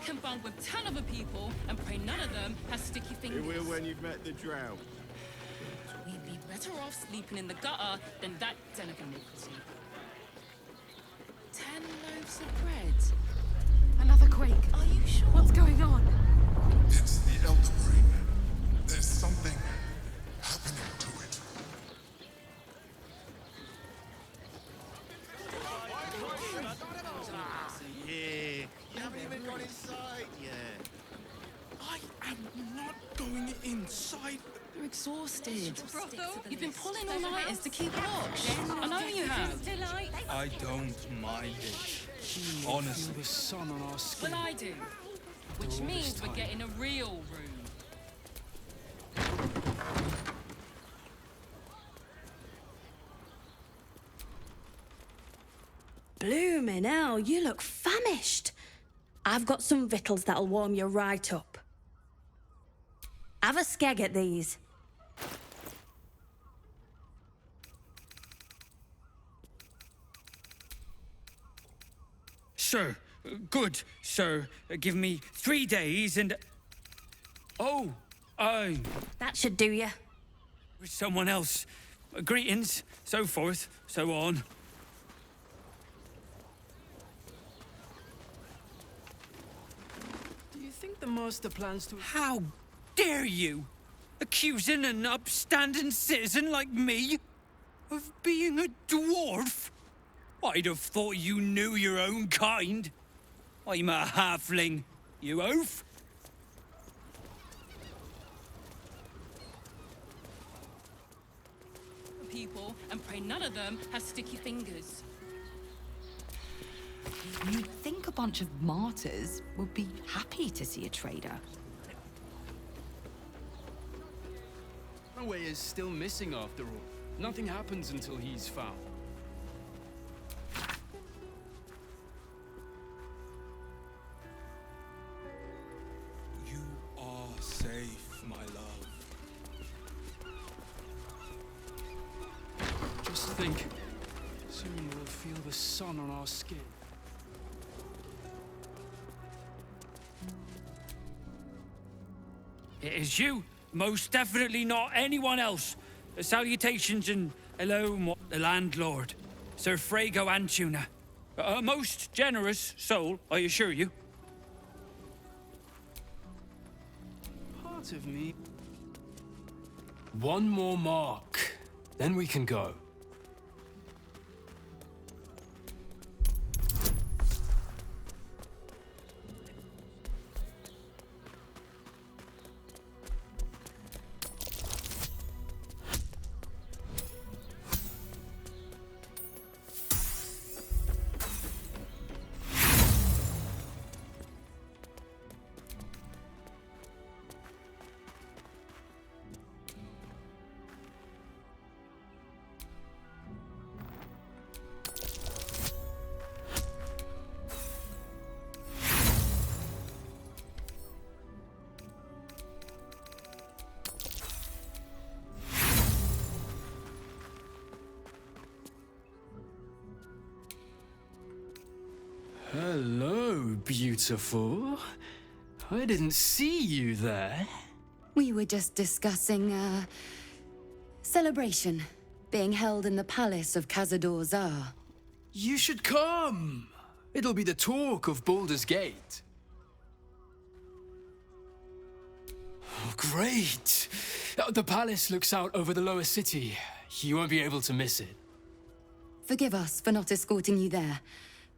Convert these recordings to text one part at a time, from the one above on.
can bond with 10 other people and pray none of them has sticky fingers. It will when you've met the drow. We'd be better off sleeping in the gutter than that den of iniquity. 10 loaves of bread. Another quake. Are you sure? What's going on? It's the Elder Brain. There's something happening to it. Yeah. You haven't even gone inside yet. I am not going inside. You're exhausted. Brothel? You've been pulling all-nighters to keep watch. I know you have. I don't mind it. Honestly. Feel the sun on our skin. Well, I do. Which means we're getting a real room. Bloomin' hell, you look famished. I've got some victuals that'll warm you right up. Have a skeg at these. Sir, good, sir. Give me 3 days and... Oh, That should do you. someone else. Greetings, so forth, so on. Do you think the master plans to... How dare you? Accusing an upstanding citizen like me of being a dwarf? I'd have thought you knew your own kind. I'm a halfling, you oaf. People and pray none of them have sticky fingers. You'd think a bunch of martyrs would be happy to see a trader. Runaway is still missing after all. Nothing happens until he's found. You are safe, my love. Just think, soon we'll feel the sun on our skin. It is you, most definitely not anyone else. Salutations and hello, the landlord, Sir Frago Antuna. A most generous soul, I assure you. Part of me... One more mark, then we can go. Hello, beautiful. I didn't see you there. We were just discussing, celebration being held in the palace of Cazador Zar. You should come. It'll be the talk of Baldur's Gate. Oh, great. The palace looks out over the lower city. You won't be able to miss it. Forgive us for not escorting you there,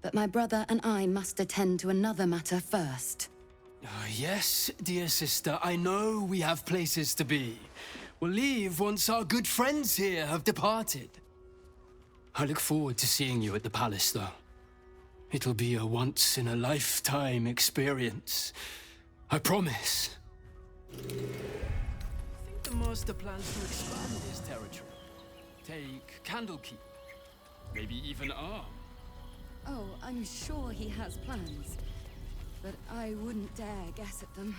but my brother and I must attend to another matter first. Yes, dear sister, I know we have places to be. We'll leave once our good friends here have departed. I look forward to seeing you at the palace, though. It'll be a once-in-a-lifetime experience. I promise. I think the master plans to expand his territory. Take Candlekeep. Maybe even Arm. Oh, I'm sure he has plans, but I wouldn't dare guess at them.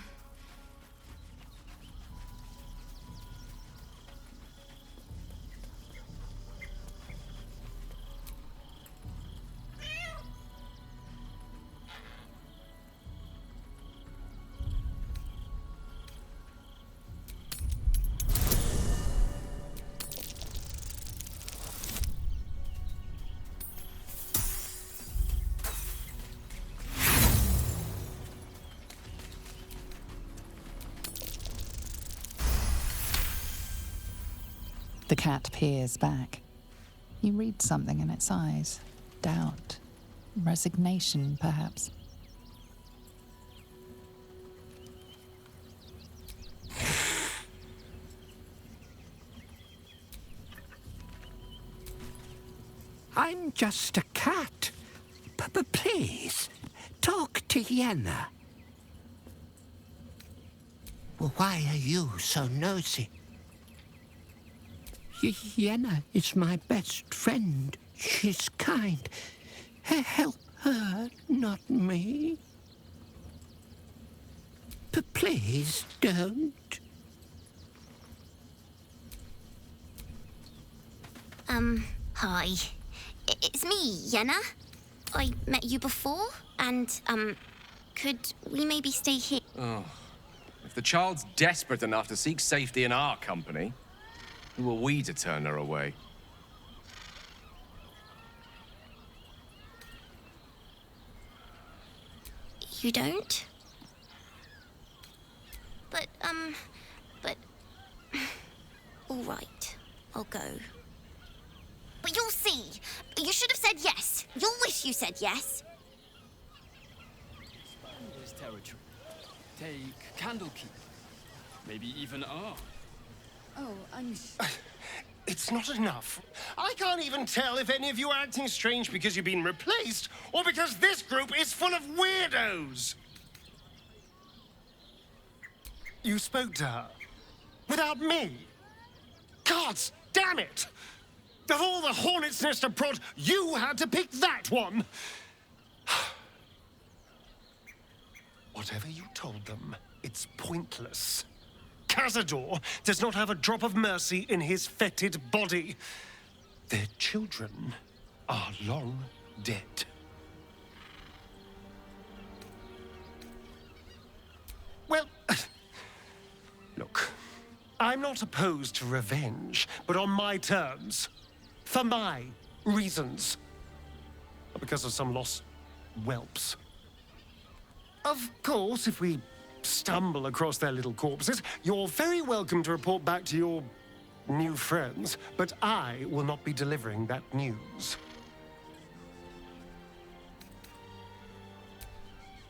The cat peers back. You read something in its eyes. Doubt. Resignation, perhaps. I'm just a cat. But please, talk to Yenna. Well, why are you so nosy? Yenna is my best friend. She's kind. Help her, not me. But please don't. Hi. It's me, Yenna. I met you before, and, could we maybe stay here? Oh. If the child's desperate enough to seek safety in our company, who are we to turn her away? You don't? But... All right, I'll go. But you'll see. You should have said yes. You'll wish you said yes. Expand his territory. Take Candlekeep. Maybe even R. Oh, I'm... It's not enough. I can't even tell if any of you are acting strange because you've been replaced or because this group is full of weirdos. You spoke to her without me. Gods damn it! Of all the hornet's nest abroad, you had to pick that one! Whatever you told them, it's pointless. Cazador does not have a drop of mercy in his fetid body. Their children are long dead. Well, look, I'm not opposed to revenge, but on my terms. For my reasons. Not because of some lost whelps. Of course, if we stumble across their little corpses, you're very welcome to report back to your new friends, but I will not be delivering that news.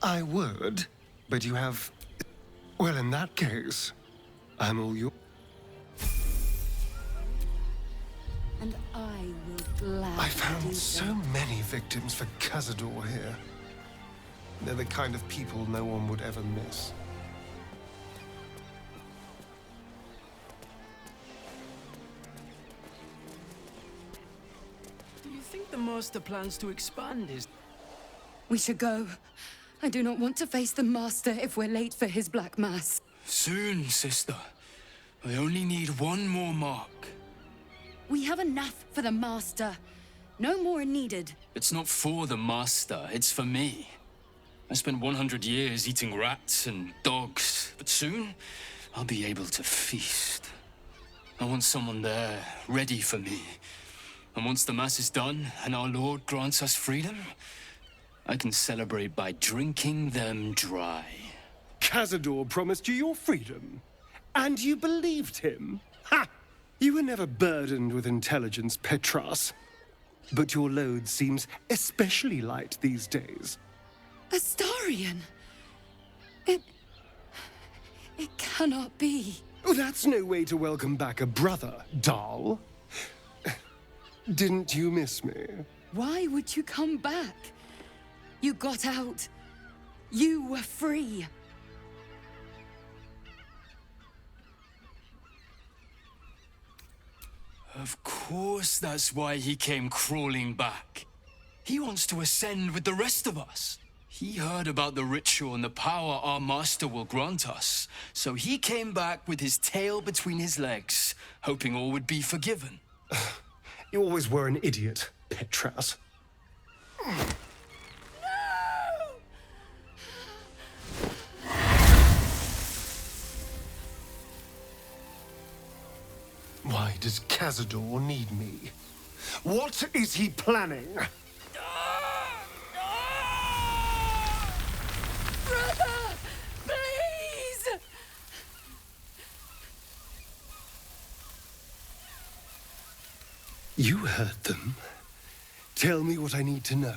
I would, but you have... Well, in that case, I'm all yours. And I will gladly I found do so many victims for Cazador here. They're the kind of people no one would ever miss. Do you think the Master plans to expand his... We should go. I do not want to face the Master if we're late for his Black Mass. Soon, sister. I only need one more mark. We have enough for the Master. No more are needed. It's not for the Master, it's for me. I spent 100 years eating rats and dogs, but soon I'll be able to feast. I want someone there, ready for me. And once the Mass is done and our Lord grants us freedom, I can celebrate by drinking them dry. Cazador promised you your freedom, and you believed him? Ha! You were never burdened with intelligence, Petras. But your load seems especially light these days. Astarion! It cannot be. Oh, that's no way to welcome back a brother, doll. Didn't you miss me? Why would you come back? You got out. You were free. Of course that's why he came crawling back. He wants to ascend with the rest of us. He heard about the ritual and the power our Master will grant us, so he came back with his tail between his legs, hoping all would be forgiven. You always were an idiot, Petras. Why does Cazador need me? What is he planning? Brother! Please! You heard them. Tell me what I need to know.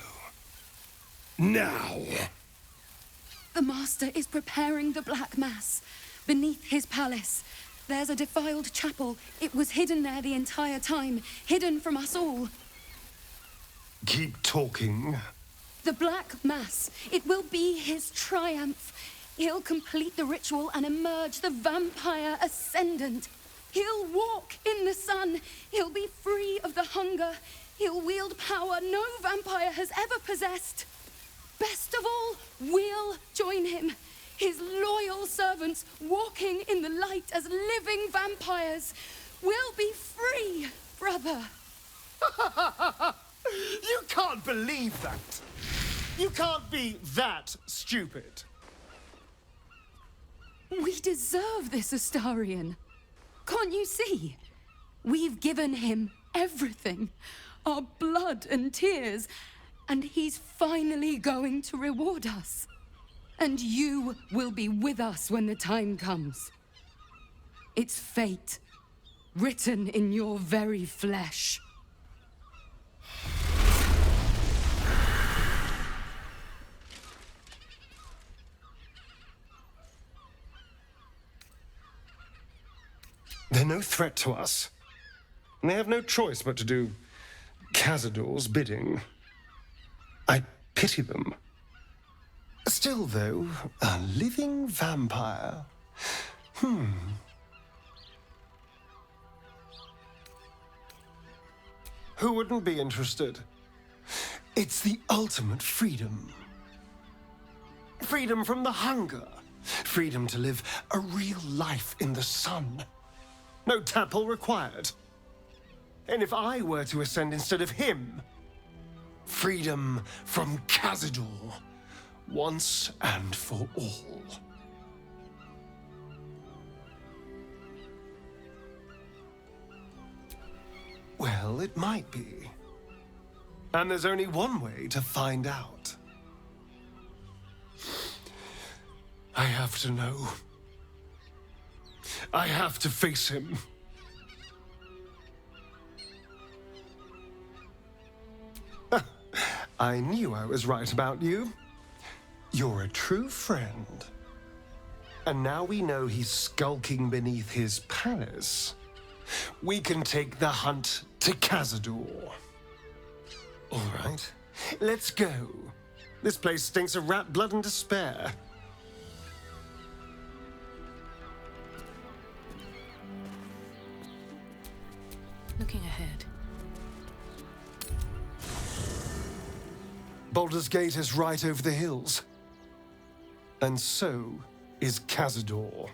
Now! The Master is preparing the Black Mass beneath his palace. There's a defiled chapel. It was hidden there the entire time, hidden from us all. Keep talking. The Black Mass. It will be his triumph. He'll complete the ritual and emerge the vampire ascendant. He'll walk in the sun. He'll be free of the hunger. He'll wield power no vampire has ever possessed. Best of all, we'll join him. His loyal servants walking in the light as living vampires. We'll be free, brother. You can't believe that. You can't be that stupid. We deserve this, Astarion. Can't you see? We've given him everything. Our blood and tears. And he's finally going to reward us. And you will be with us when the time comes. It's fate, written in your very flesh. They're no threat to us. And they have no choice but to do Cazador's bidding. I pity them. Still, though, a living vampire. Who wouldn't be interested? It's the ultimate freedom. Freedom from the hunger. Freedom to live a real life in the sun. No tapple required. And if I were to ascend instead of him, freedom from Cazador, once and for all. Well, it might be. And there's only one way to find out. I have to know. I have to face him. I knew I was right about you. You're a true friend. And now we know he's skulking beneath his palace. We can take the hunt to Cazador. All right, let's go. This place stinks of rat blood and despair. Looking ahead. Baldur's Gate is right over the hills. And so is Cazador.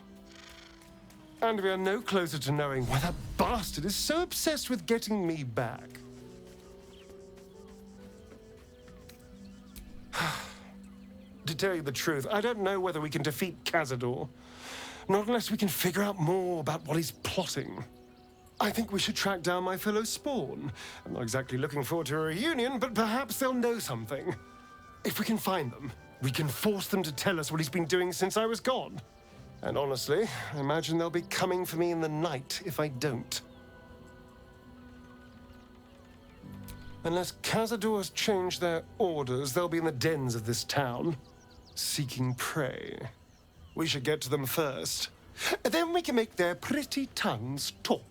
And we are no closer to knowing why that bastard is so obsessed with getting me back. To tell you the truth, I don't know whether we can defeat Cazador. Not unless we can figure out more about what he's plotting. I think we should track down my fellow Spawn. I'm not exactly looking forward to a reunion, but perhaps they'll know something. If we can find them, we can force them to tell us what he's been doing since I was gone. And honestly, I imagine they'll be coming for me in the night if I don't. Unless Cazador has changed their orders, they'll be in the dens of this town, seeking prey. We should get to them first. Then we can make their pretty tongues talk.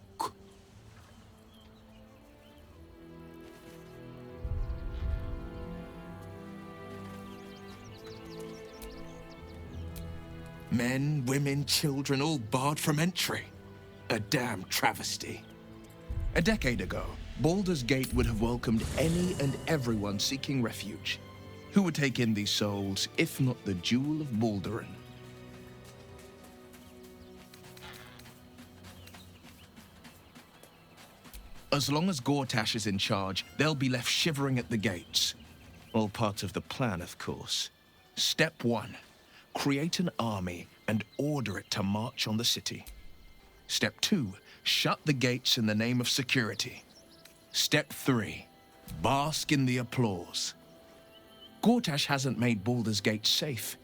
Men, women, children, all barred from entry. A damn travesty. A decade ago, Baldur's Gate would have welcomed any and everyone seeking refuge. Who would take in these souls, if not the Jewel of Baldurin? As long as Gortash is in charge, they'll be left shivering at the gates. All part of the plan, of course. Step 1. Create an army and order it to march on the city. Step 2. Shut the gates in the name of security. Step 3. Bask in the applause. Gortash hasn't made Baldur's Gate safe.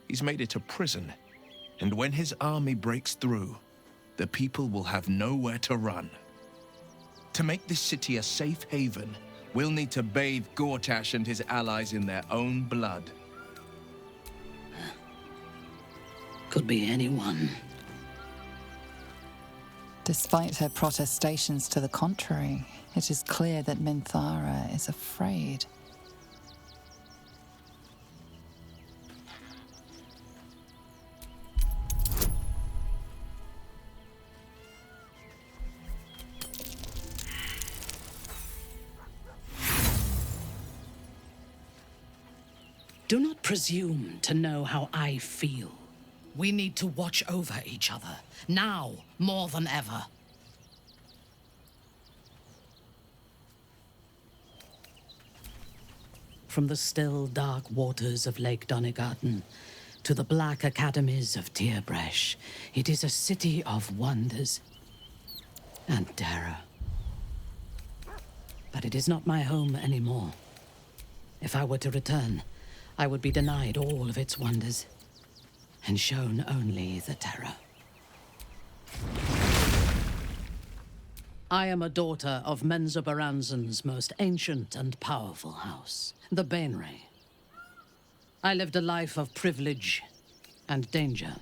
He's made it a prison. And when his army breaks through, the people will have nowhere to run. To make this city a safe haven, we'll need to bathe Gortash and his allies in their own blood. Could be anyone. Despite her protestations to the contrary, it is clear that Minthara is afraid. Do not presume to know how I feel. We need to watch over each other, now more than ever. From the still, dark waters of Lake Donegarten to the black academies of Tierbresh, it is a city of wonders and terror. But it is not my home anymore. If I were to return, I would be denied all of its wonders, and shown only the terror. I am a daughter of Menza Baranzan's most ancient and powerful house, the Bainray. I lived a life of privilege and danger.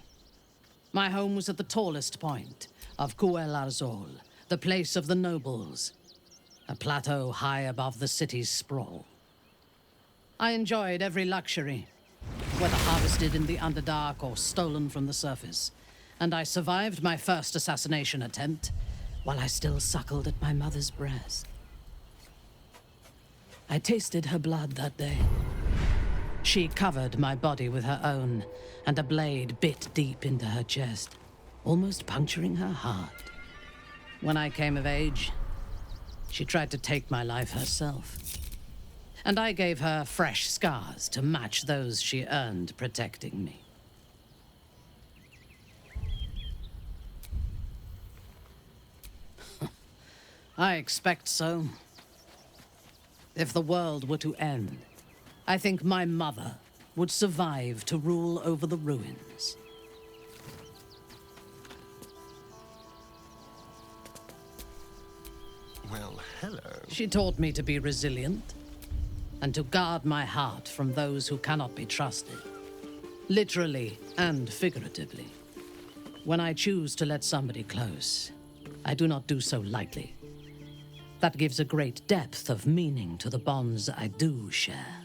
My home was at the tallest point of Kuel Arzol, the place of the nobles, a plateau high above the city's sprawl. I enjoyed every luxury, whether harvested in the Underdark or stolen from the surface, and I survived my first assassination attempt while I still suckled at my mother's breast. I tasted her blood that day. She covered my body with her own, and a blade bit deep into her chest, almost puncturing her heart. When I came of age, she tried to take my life herself. And I gave her fresh scars to match those she earned protecting me. I expect so. If the world were to end, I think my mother would survive to rule over the ruins. Well, hello. She taught me to be resilient, and to guard my heart from those who cannot be trusted, literally and figuratively. When I choose to let somebody close, I do not do so lightly. That gives a great depth of meaning to the bonds I do share.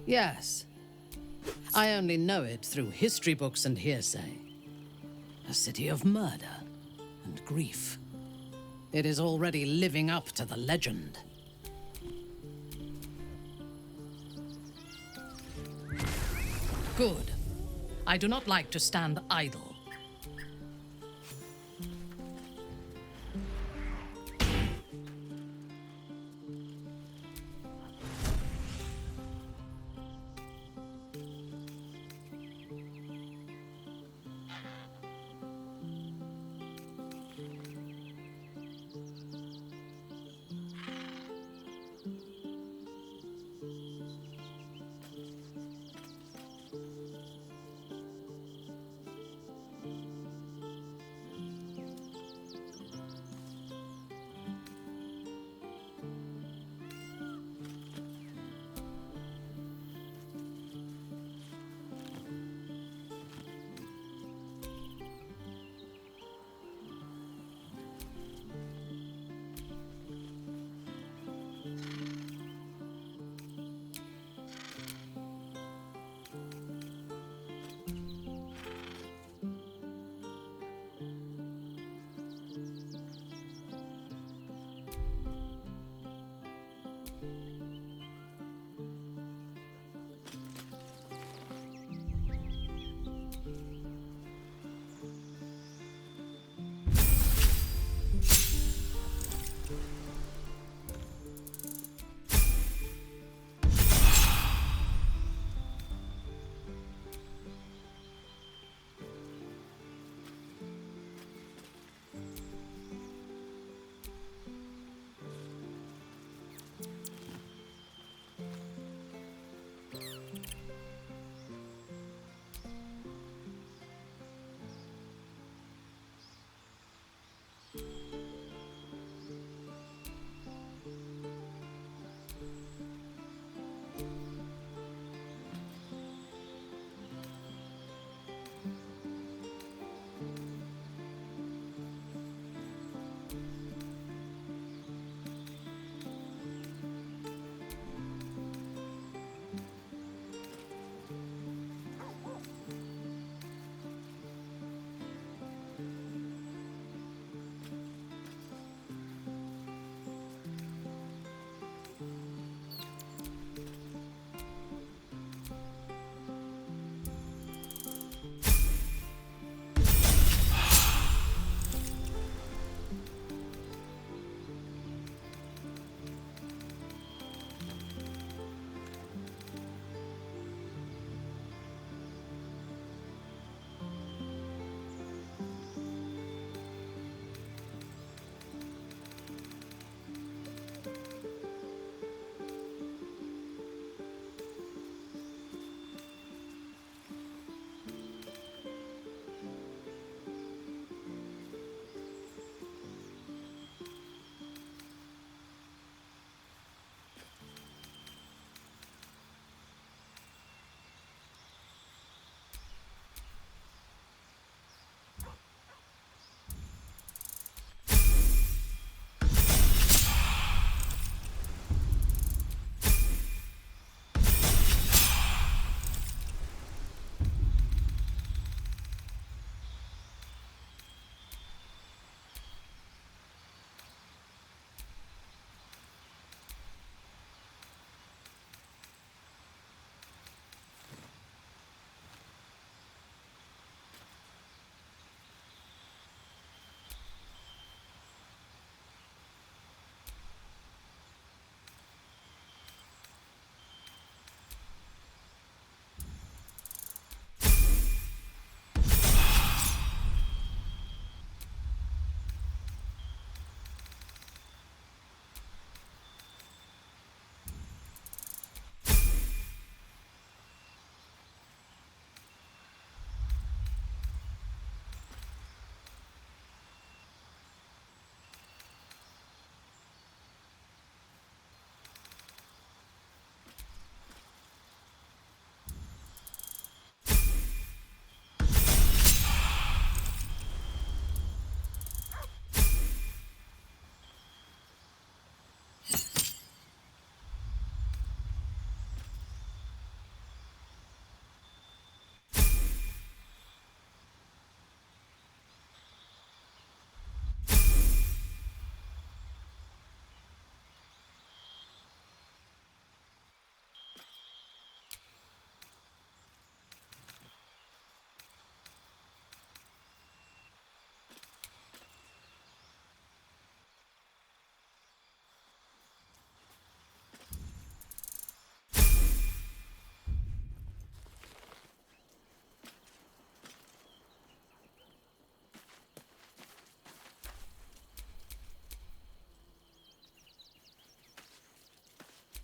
Yes, I only know it through history books and hearsay. A city of murder and grief. It is already living up to the legend. Good. I do not like to stand idle.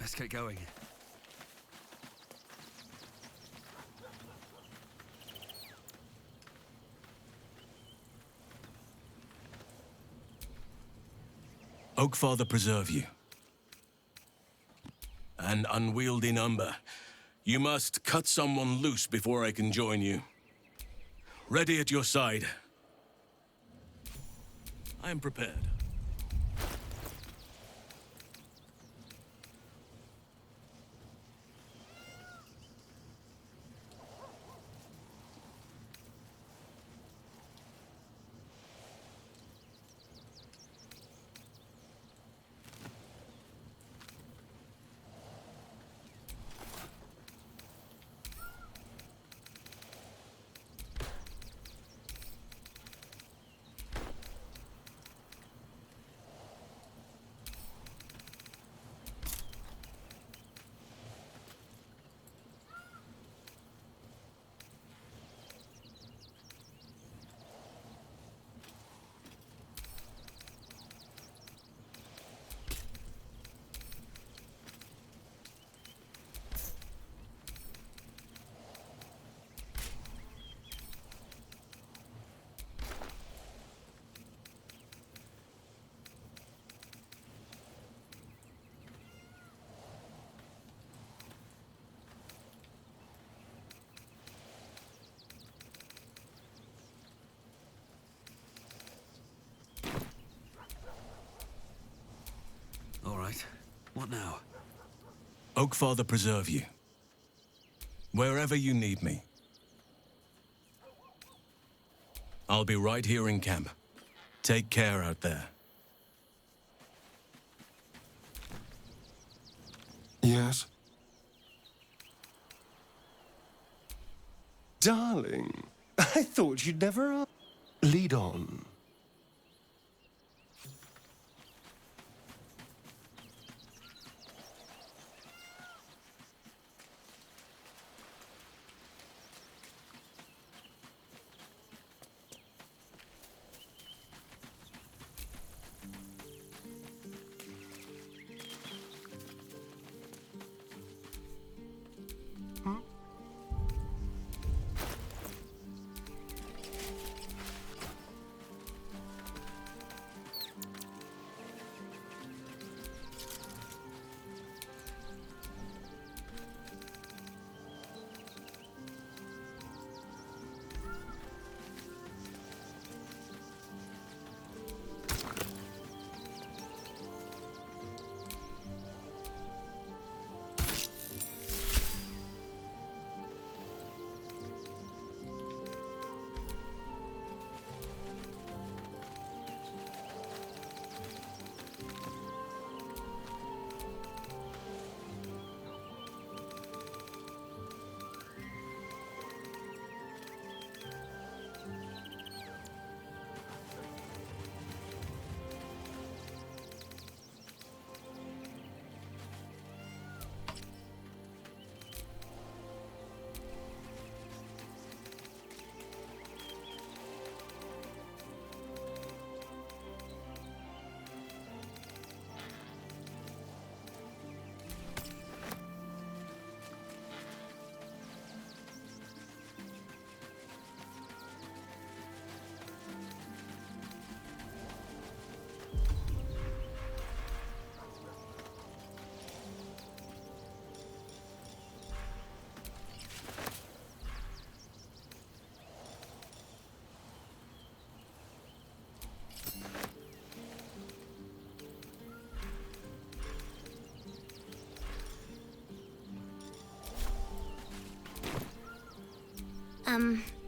Let's get going. Oakfather preserve you. An unwieldy number. You must cut someone loose before I can join you. Ready at your side. I am prepared. All right. What now? Oakfather preserve you. Wherever you need me. I'll be right here in camp. Take care out there. Yes? Darling, I thought you'd never... Lead on.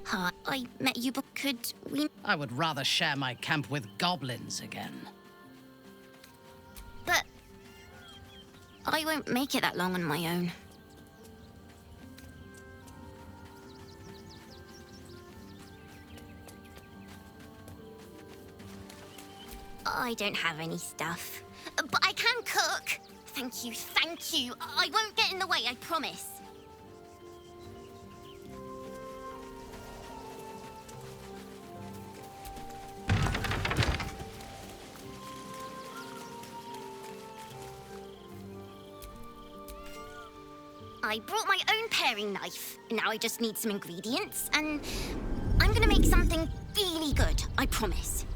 Hi. I met you, but could we... I would rather share my camp with goblins again. But... I won't make it that long on my own. I don't have any stuff. But I can cook! Thank you, thank you. I won't get in the way, I promise. I brought my own paring knife. Now I just need some ingredients, and I'm gonna make something really good, I promise.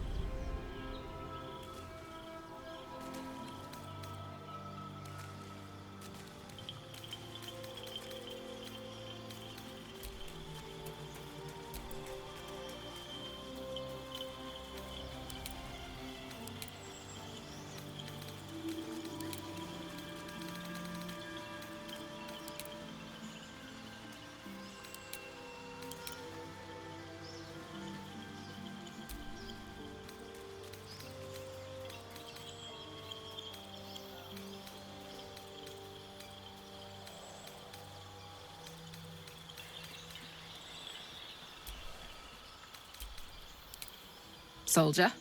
Soldier.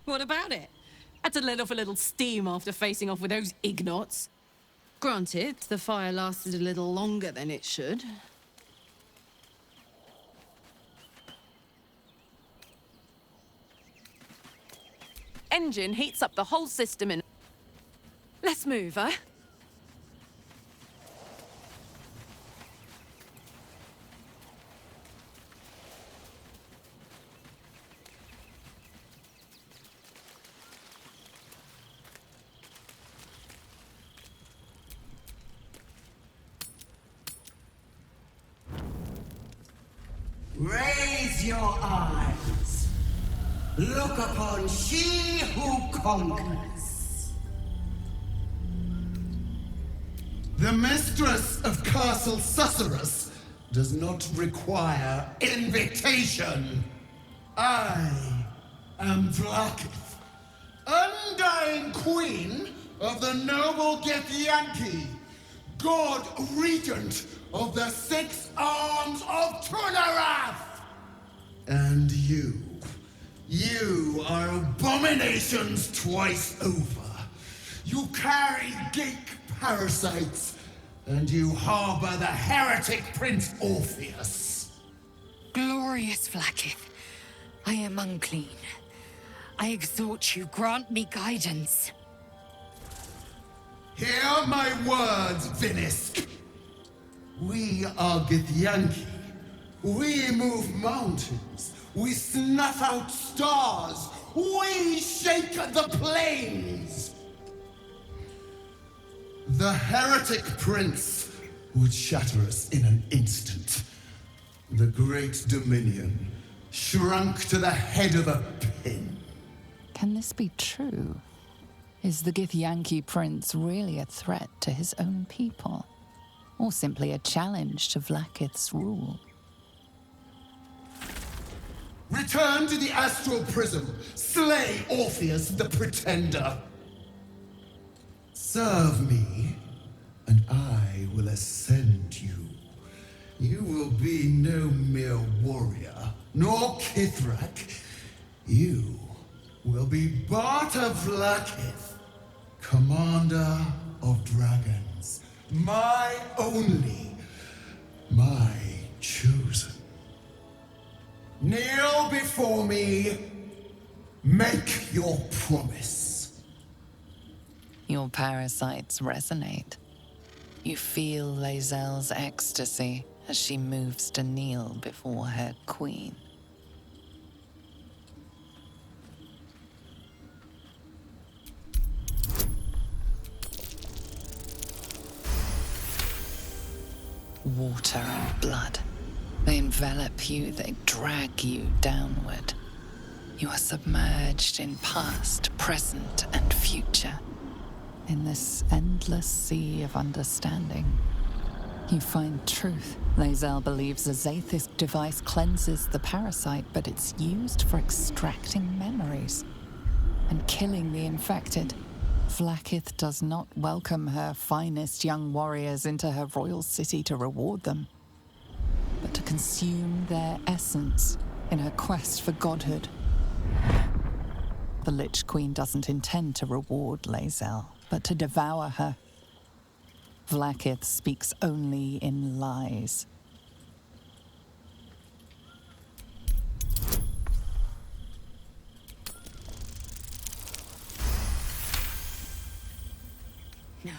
What about it? Had to let off a little steam after facing off with those ignots. Granted, the fire lasted a little longer than it should. Engine heats up the whole system in... Let's move, huh? Raise your eyes. Look upon she who conquers. The mistress of Castle Susurrus does not require invitation. I am Vlaakith, undying queen of the noble Githyanki, god regent of the 6 arms of Tunarath. And you are abominations twice over. You carry geek parasites, and you harbor the heretic Prince Orpheus. Glorious Vlaakith, I am unclean. I exhort you, grant me guidance. Hear my words, Vinisk. We are Githyanki. We move mountains. We snuff out stars. We shake the plains. The heretic prince would shatter us in an instant. The great dominion shrunk to the head of a pin. Can this be true? Is the Githyanki prince really a threat to his own people? Or simply a challenge to Vlaakith's rule? Return to the astral prism. Slay Orpheus the Pretender. Serve me, and I will ascend you. You will be no mere warrior, nor Kithrak. You will be Barta Vlaakith, commander of dragons. My only, my chosen. Kneel before me. Make your promise. Your parasites resonate. You feel Lae'zel's ecstasy as she moves to kneel before her queen. Water and blood. They envelop you, they drag you downward. You are submerged in past, present, and future. In this endless sea of understanding, you find truth. Lae'zel believes a Zaithist device cleanses the parasite, but it's used for extracting memories and killing the infected. Vlaakith does not welcome her finest young warriors into her royal city to reward them, but to consume their essence in her quest for godhood. The Lich Queen doesn't intend to reward Lae'zel, but to devour her. Vlaakith speaks only in lies. No.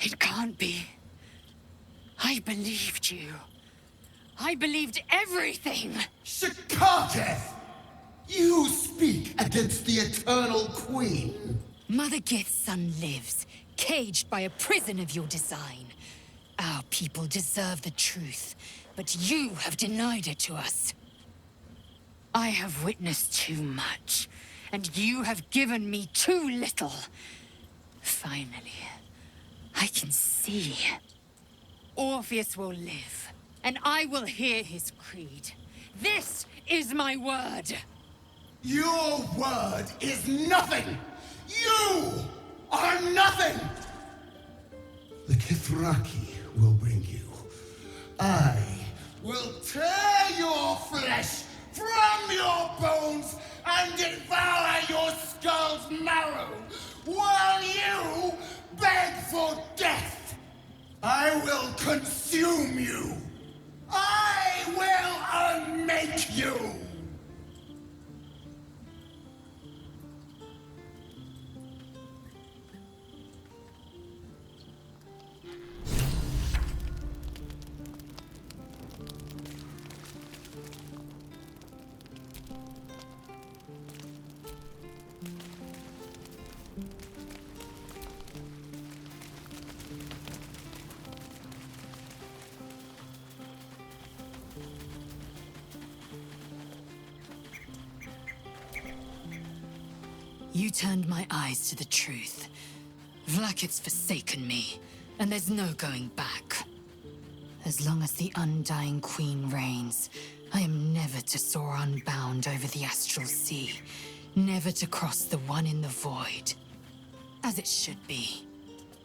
It can't be. I believed you. I believed everything! Shakaketh! You speak against the Eternal Queen. Mother Gith's son lives, caged by a prison of your design. Our people deserve the truth, but you have denied it to us. I have witnessed too much, and you have given me too little. Finally, I can see. Orpheus will live, and I will hear his creed. This is my word! Your word is nothing! You are nothing! The Kithraki will bring you. I will tear your flesh from your bones and devour your skull's marrow while you beg for death! I will consume you! I will unmake you! You turned my eyes to the truth. Vlaakith's forsaken me, and there's no going back. As long as the Undying Queen reigns, I am never to soar unbound over the astral sea, never to cross the one in the void. As it should be.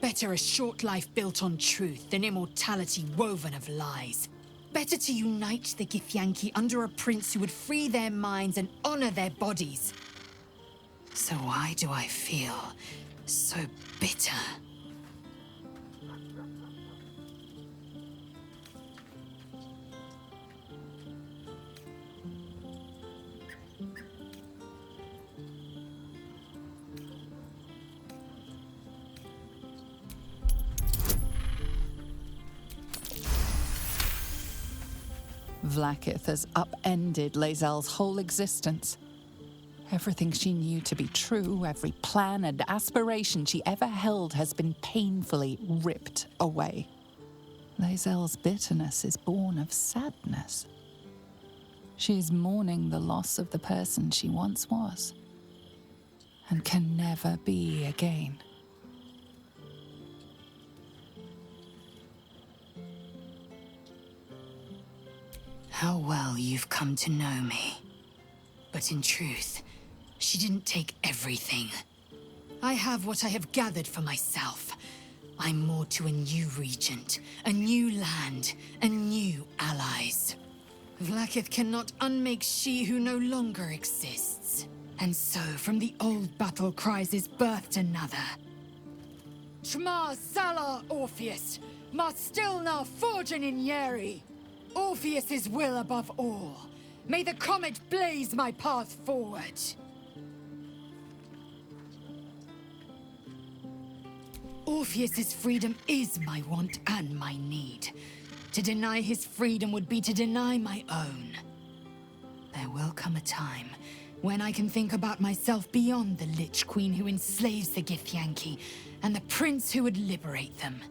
Better a short life built on truth than immortality woven of lies. Better to unite the Githyanki under a prince who would free their minds and honor their bodies. So why do I feel so bitter? Vlaakith has upended Lae'zel's whole existence. Everything she knew to be true, every plan and aspiration she ever held has been painfully ripped away. Lae'zel's bitterness is born of sadness. She is mourning the loss of the person she once was, and can never be again. How well you've come to know me. But in truth, she didn't take everything. I have what I have gathered for myself. I'm moored to a new regent, a new land, and new allies. Vlaakith cannot unmake she who no longer exists. And so, from the old battle cries is birthed another. Shma Salar Orpheus, Ma Stilna Forgin in Yeri. Orpheus's will above all. May the comet blaze my path forward. Orpheus's freedom is my want and my need. To deny his freedom would be to deny my own. There will come a time when I can think about myself beyond the Lich Queen who enslaves the Githyanki and the prince who would liberate them.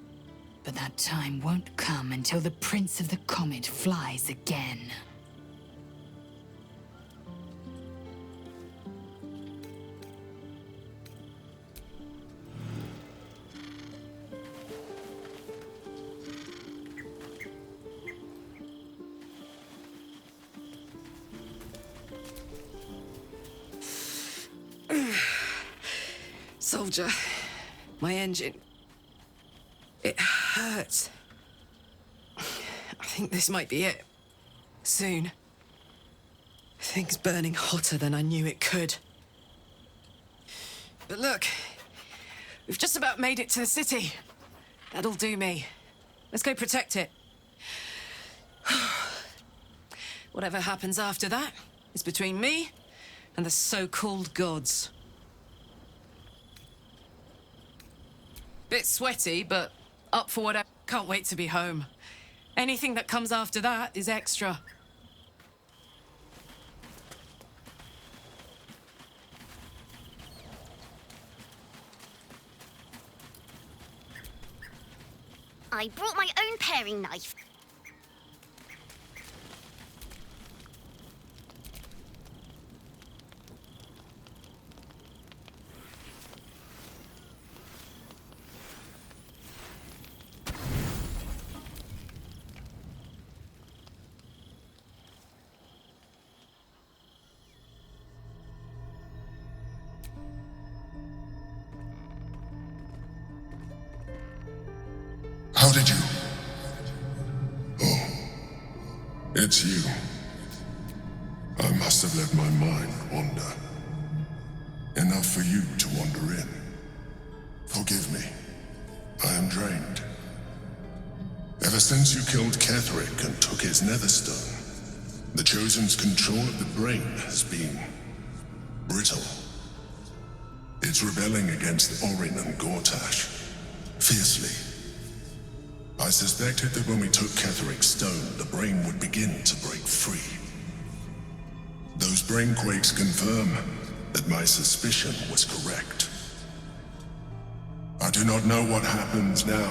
But that time won't come until the Prince of the Comet flies again. Soldier, my engine. It hurts. I think this might be it. Soon. Things burning hotter than I knew it could. But look, we've just about made it to the city. That'll do me. Let's go protect it. Whatever happens after that is between me and the so-called gods. Bit sweaty, but up for whatever. Can't wait to be home. Anything that comes after that is extra. I brought my own paring knife. How did you? Oh, it's you. I must have let my mind wander. Enough for you to wander in. Forgive me. I am drained. Ever since you killed Ketheric and took his netherstone, the Chosen's control of the brain has been brittle. It's rebelling against Orin and Gortash, fiercely. I suspected that when we took Ketheric's stone, the brain would begin to break free. Those brain quakes confirm that my suspicion was correct. I do not know what happens now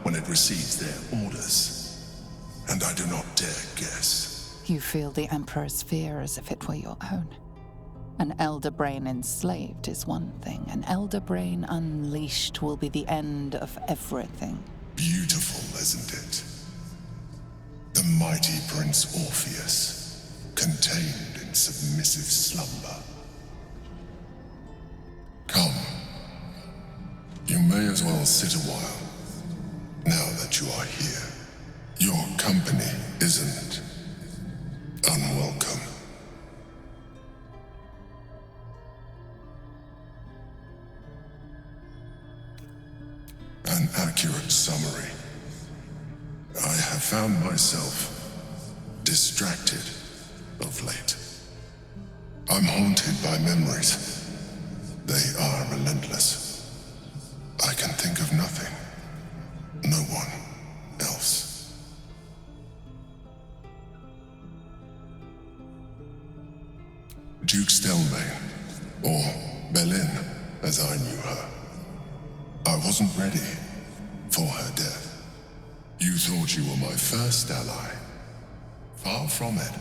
when it receives their orders, and I do not dare guess. You feel the Emperor's fear as if it were your own. An elder brain enslaved is one thing. An elder brain unleashed will be the end of everything. Beautiful, isn't it? The mighty Prince Orpheus, contained in submissive slumber. Come. You may as well sit a while, now that you are here. Your company isn't unwelcome. An accurate summary. I have found myself distracted of late. I'm haunted by memories. They are relentless. I can think of nothing. No one else. Duke Stelmane, or Belin, as I knew her. I wasn't ready for her death. You thought you were my first ally. Far from it.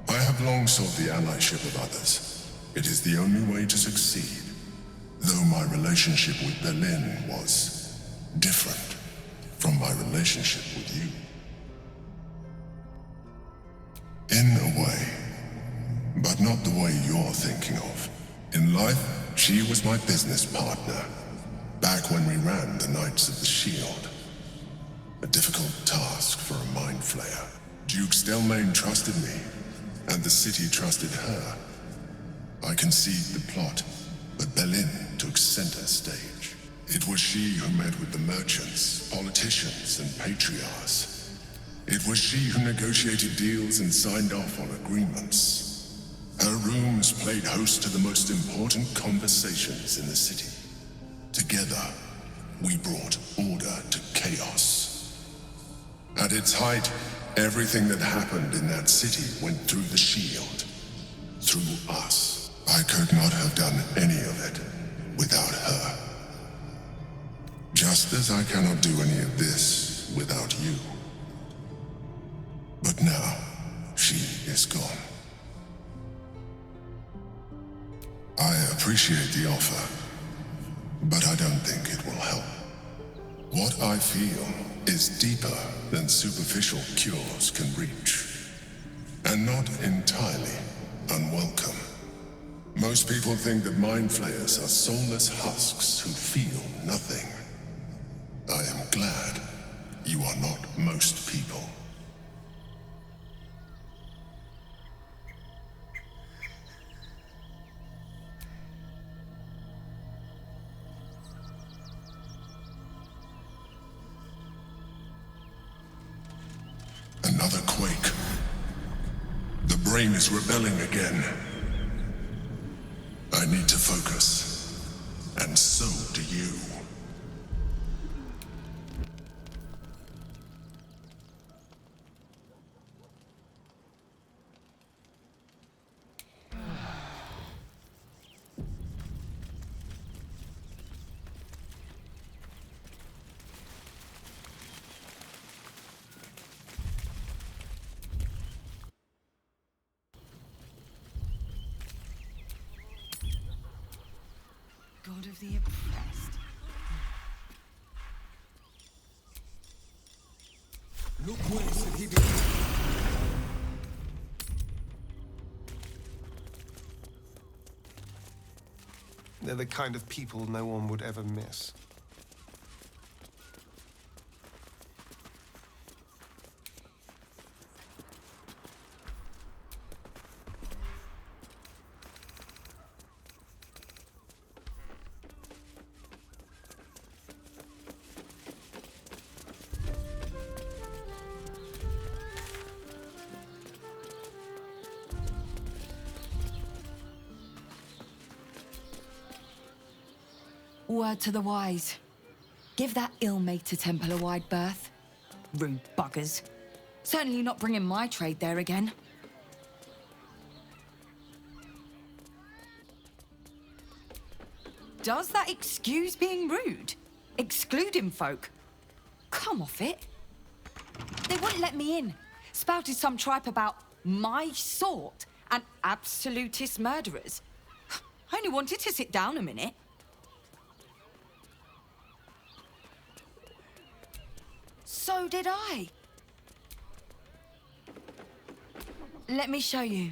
I have long sought the allyship of others. It is the only way to succeed. Though my relationship with Belin was different from my relationship with you. In a way, but not the way you're thinking of. In life, she was my business partner. Back when we ran the Knights of the Shield. A difficult task for a mind flayer. Duke Stelmane trusted me, and the city trusted her. I conceived the plot, but Belin took center stage. It was she who met with the merchants, politicians, and patriarchs. It was she who negotiated deals and signed off on agreements. Her rooms played host to the most important conversations in the city. Together, we brought order to chaos. At its height, everything that happened in that city went through the shield. Through us. I could not have done any of it without her. Just as I cannot do any of this without you. But now, she is gone. I appreciate the offer. But I don't think it will help. What I feel is deeper than superficial cures can reach. And not entirely unwelcome. Most people think that mind flayers are soulless husks who feel nothing. I am glad you are not most people. another quake. The brain is rebelling again. I need to focus. And so do you. God of the oppressed. Look where should he be? They're the kind of people no one would ever miss. Word to the wise. Give that ill-mated temple a wide berth. Rude buggers. Certainly not bringing my trade there again. Does that excuse being rude? Excluding folk? Come off it. They wouldn't let me in. Spouted some tripe about my sort and absolutist murderers. I only wanted to sit down a minute. So did I. Let me show you.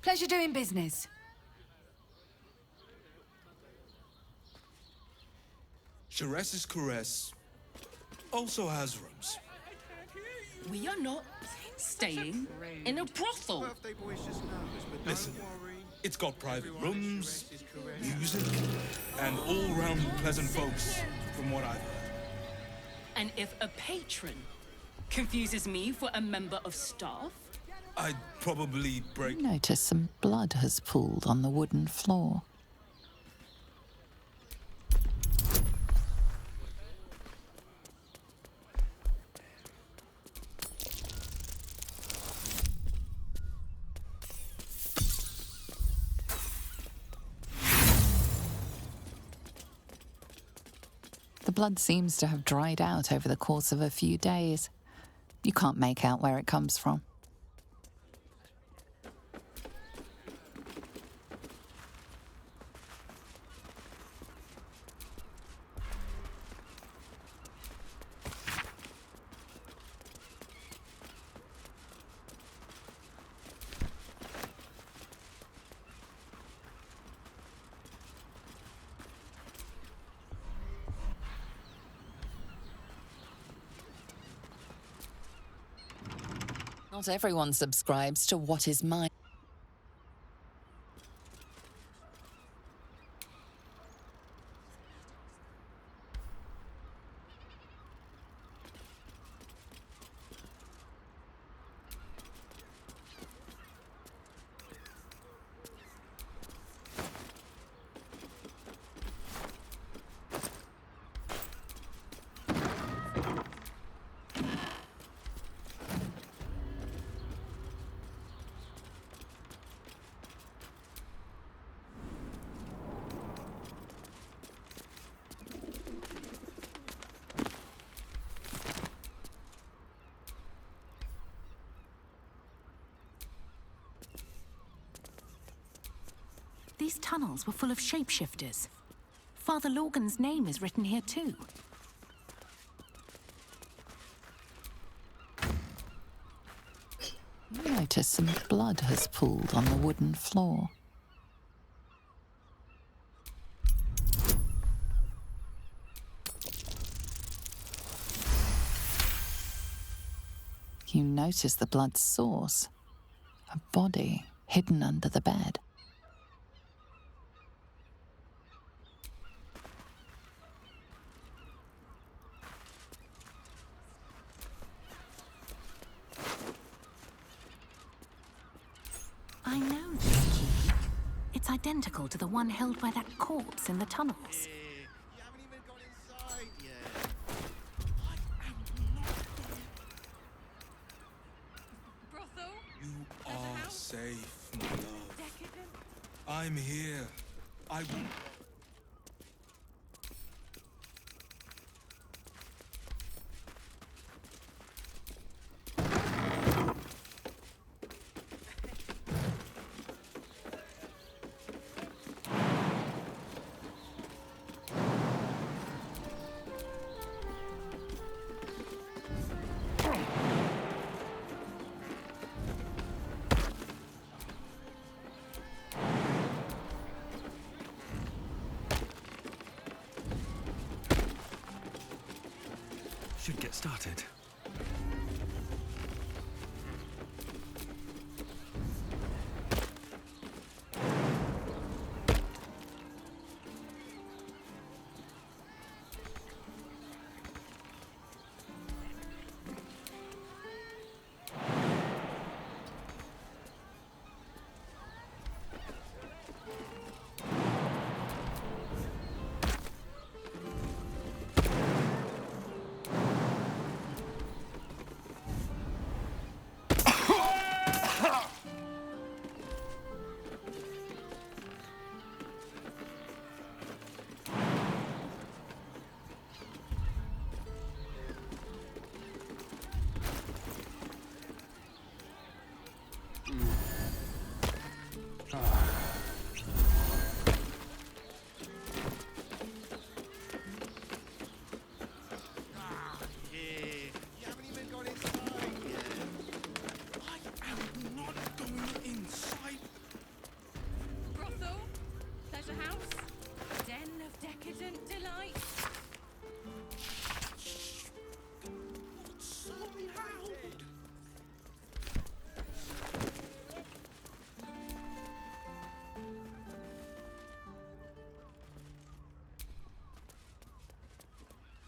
Pleasure doing business. Sharess's Caress also has rooms. We are not staying in a brothel. Listen, it's got private rooms, music, and all-round pleasant folks, from what I've heard. And if a patron confuses me for a member of staff, I'd probably break... Notice some blood has pooled on the wooden floor. The blood seems to have dried out over the course of a few days. You can't make out where it comes from. Not everyone subscribes to what is mine. tunnels were full of shapeshifters. Father Lorgan's name is written here too. You notice some blood has pooled on the wooden floor. You notice the blood's source. A body hidden under the bed. I know this key. It's identical to the one held by that corpse in the tunnels. You are safe, my love. I'm here. I will... Should get started.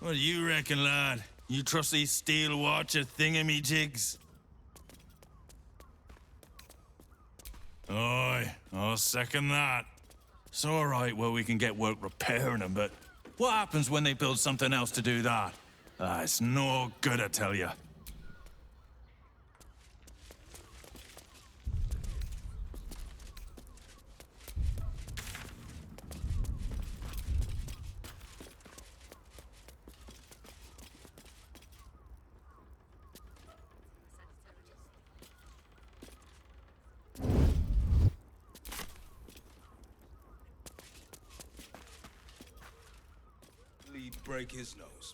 What do you reckon, lad? You trust these steel watcher thingamajigs? Aye, I'll second that. It's all right where we can get work repairing them, but what happens when they build something else to do that? It's no good, I tell you. Break his nose.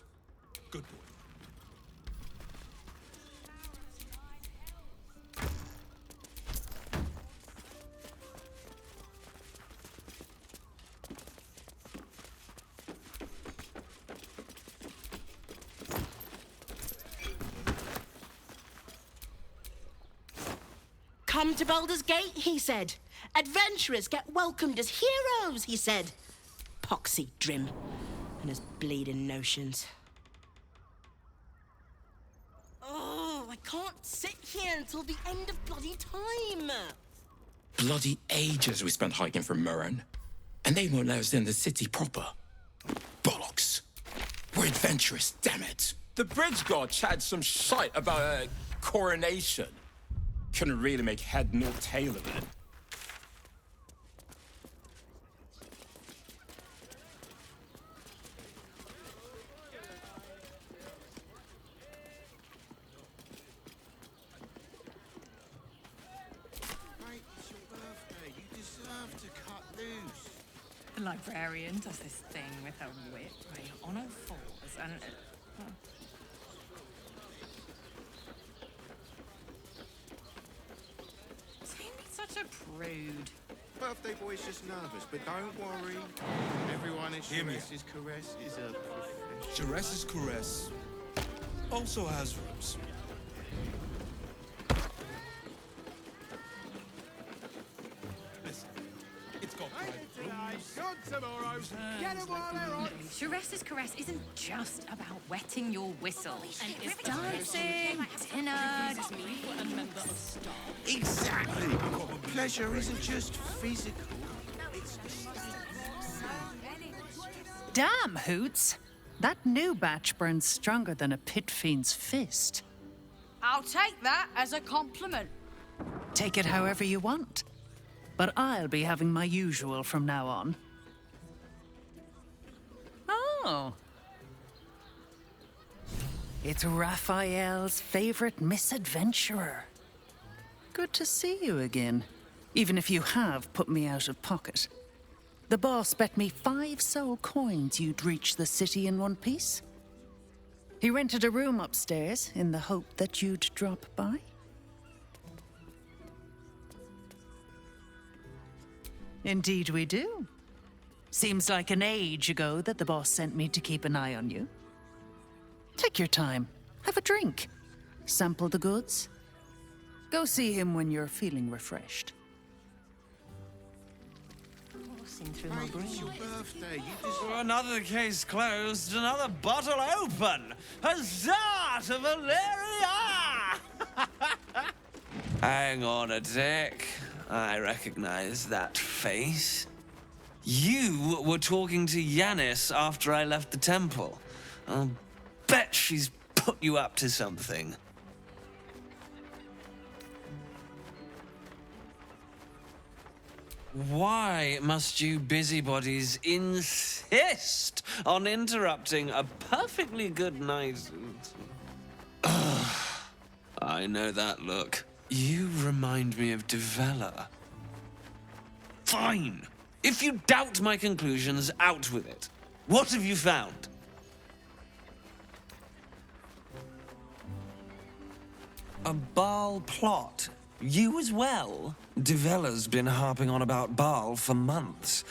Good boy. Come to Baldur's Gate, he said. Adventurers get welcomed as heroes, he said. Poxy Drim and his bleeding notions. Oh, I can't sit here until the end of bloody time. Bloody ages we spent hiking from Murren. And they won't let us in the city proper. Bollocks. We're adventurous, damn it. The bridge god chatted some shite about a coronation. Couldn't really make head nor tail of it. Mate, it's your birthday. You deserve to cut loose. librarian does this thing with her whip, right, on all fours, and... Don't be such a prude. Birthday boy's just nervous, but don't worry. Everyone at Hear me. Jerez's Caress is a professional. Jerez's Caress also has rooms. Listen, it's got private rooms. Gone tomorrow. Get them while they're on. Jerez's Caress isn't just about wetting your whistle. And it's dancing, dinner, just me and a member of staff. Exactly. Pleasure isn't just physical. Damn, Hoots. That new batch burns stronger than a pit fiend's fist. I'll take that as a compliment. Take it however you want. But I'll be having my usual from now on. Oh. It's Raphael's favorite misadventurer. Good to see you again, even if you have put me out of pocket. The boss bet me 5 soul coins you'd reach the city in one piece. He rented a room upstairs in the hope that you'd drop by. Indeed we do. Seems like an age ago that the boss sent me to keep an eye on you. Take your time. Have a drink. Sample the goods. Go see him when you're feeling refreshed. Through my brain. It's your birthday. You deserve... Another case closed, another bottle open. Huzzah to Valeria! Hang on a tick. I recognize that face. You were talking to Yanis after I left the temple. I'll bet she's put you up to something. Why must you busybodies insist on interrupting a perfectly good night? I know that look. You remind me of Devella. Fine. If you doubt my conclusions, out with it. What have you found? A Baal plot. You as well? Devella's been harping on about Baal for months.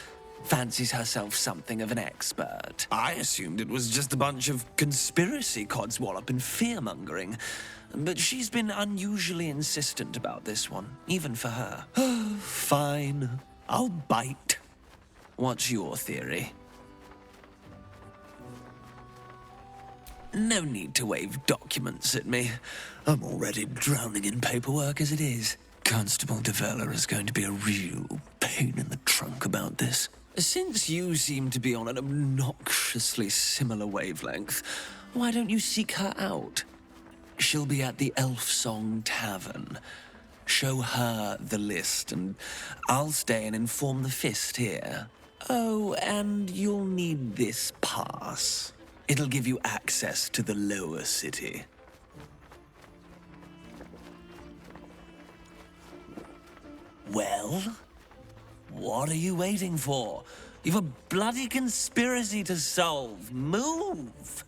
Fancies herself something of an expert. I assumed it was just a bunch of conspiracy codswallop and fear-mongering. But she's been unusually insistent about this one, even for her. Fine. I'll bite. What's your theory? No need to wave documents at me. I'm already drowning in paperwork as it is. Constable Devella is going to be a real pain in the trunk about this. Since you seem to be on an obnoxiously similar wavelength, why don't you seek her out? She'll be at the Elf Song Tavern. Show her the list, and I'll stay and inform the Fist here. Oh, and you'll need this pass. It'll give you access to the lower city. Well, what are you waiting for? You've a bloody conspiracy to solve. Move!